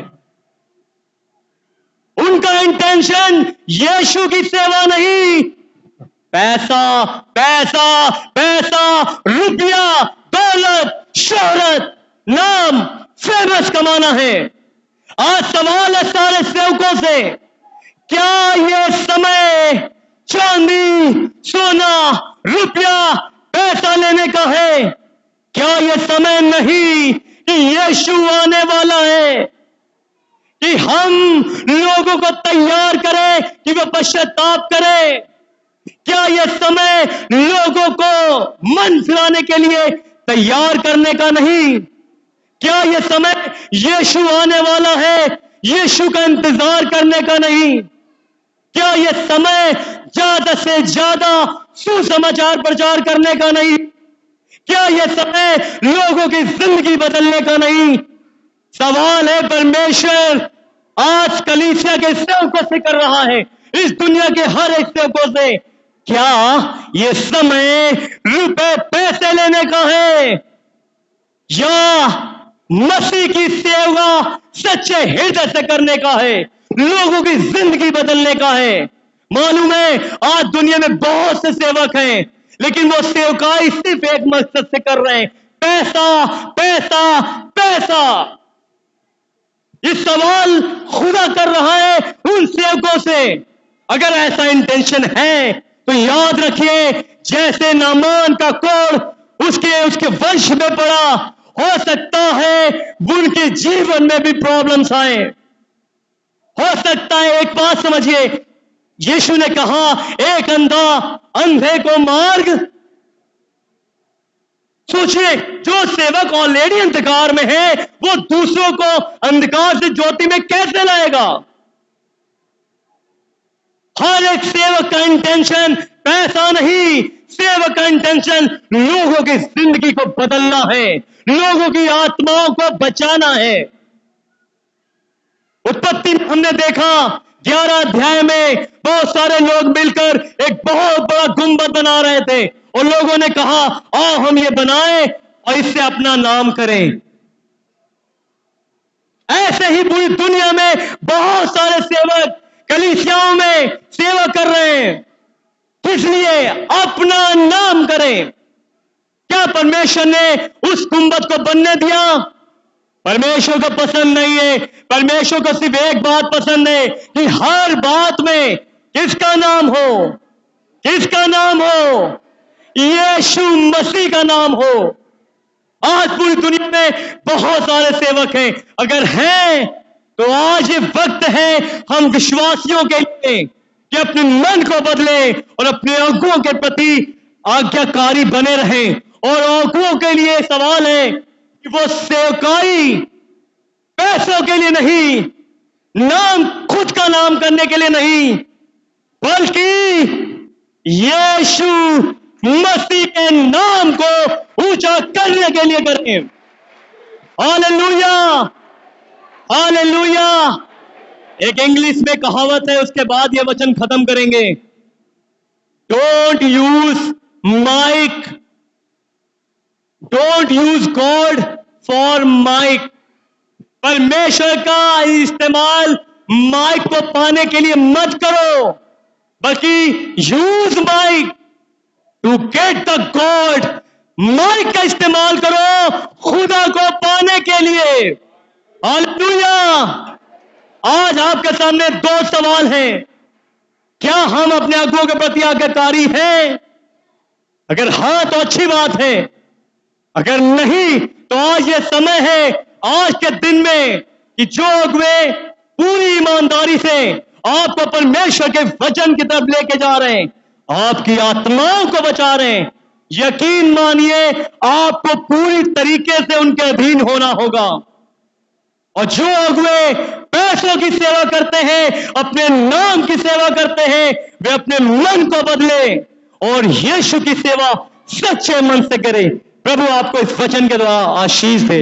उनका इंटेंशन यीशु की सेवा नहीं, पैसा पैसा पैसा, रुपया, दौलत, शोहरत, नाम, फेमस कमाना है। आज सवाल है सारे सेवकों से, क्या ये समय चांदी, सोना, रुपया, पैसा लेने का है? क्या ये समय नहीं कि यीशु आने वाला है, कि हम लोगों को तैयार करें कि वे पश्चाताप करें? क्या यह समय लोगों को मन फिराने के लिए तैयार करने का नहीं? क्या यह समय यीशु आने वाला है, यीशु का इंतजार करने का नहीं? क्या यह समय ज्यादा से ज्यादा सुसमाचार प्रचार करने का नहीं? क्या यह समय लोगों की जिंदगी बदलने का नहीं? सवाल है परमेश्वर आज कलीसिया के सेवकों से कर रहा है, इस दुनिया के हर एक सेवकों से, क्या ये समय रुपए पैसे लेने का है या मसीह की सेवा सच्चे हृदय से करने का है, लोगों की जिंदगी बदलने का है? मालूम है आज दुनिया में बहुत से सेवक हैं, लेकिन वो सेवकाई सिर्फ एक मकसद से कर रहे हैं, पैसा पैसा पैसा। ये सवाल खुदा कर रहा है उन सेवकों से। अगर ऐसा इंटेंशन है तो याद रखिए, जैसे नामान का कोढ़ उसके वंश में पड़ा, हो सकता है उनके जीवन में भी प्रॉब्लम्स आए। हो सकता है, एक बात समझिए, यीशु ने कहा एक अंधा अंधे को मार्ग। सोचिए, जो सेवक ऑलरेडी अंधकार में है वो दूसरों को अंधकार से ज्योति में कैसे लाएगा? हर एक सेवक का इंटेंशन पैसा नहीं, सेवक का इंटेंशन लोगों की जिंदगी को बदलना है, लोगों की आत्माओं को बचाना है। उत्पत्ति में हमने देखा 11 अध्याय में बहुत सारे लोग मिलकर एक बहुत बड़ा गुंबद बना रहे थे और लोगों ने कहा आओ हम ये बनाएं और इससे अपना नाम करें। ऐसे ही पूरी दुनिया में बहुत सारे सेवक कलीसियाओं में सेवा कर रहे हैं, किस लिए? अपना नाम करें। क्या परमेश्वर ने उस गुंबद को बनने दिया? परमेश्वर को पसंद नहीं है। परमेश्वर को सिर्फ एक बात पसंद है कि हर बात में किसका नाम हो? किसका नाम हो? यीशु मसीह का नाम हो। आज पूरी दुनिया में बहुत सारे सेवक हैं, अगर हैं तो आज ये वक्त है हम विश्वासियों के लिए कि अपने मन को बदले और अपने अगुओं के प्रति आज्ञाकारी बने रहें। और अगुओं के लिए सवाल है कि वो सेवकाई पैसों के लिए नहीं, नाम खुद का नाम करने के लिए नहीं, बल्कि यीशु मसीह के नाम को ऊंचा करने के लिए करें। Hallelujah, hallelujah. एक इंग्लिश में कहावत है, उसके बाद ये वचन खत्म करेंगे। Don't use God for mike. परमेश्वर का इस्तेमाल माइक को पाने के लिए मत करो, बल्कि use mic to get the god. Mic का इस्तेमाल करो खुदा को पाने के लिए। हालेलुया। आज आपके सामने दो सवाल हैं, क्या हम अपने अगुओं के प्रति आज्ञाकारी हैं? अगर हां तो अच्छी बात है, अगर नहीं तो आज ये समय है, आज के दिन में, कि जो अगुए पूरी ईमानदारी से आपको परमेश्वर के वचन की तरफ लेके जा रहे हैं, आपकी आत्माओं को बचा रहे हैं, यकीन मानिए आपको पूरी तरीके से उनके अधीन होना होगा। और जो अगुए पैसों की सेवा करते हैं, अपने नाम की सेवा करते हैं, वे अपने मन को बदले और यीशु की सेवा सच्चे मन से करें। प्रभु आपको इस वचन के द्वारा आशीष दे।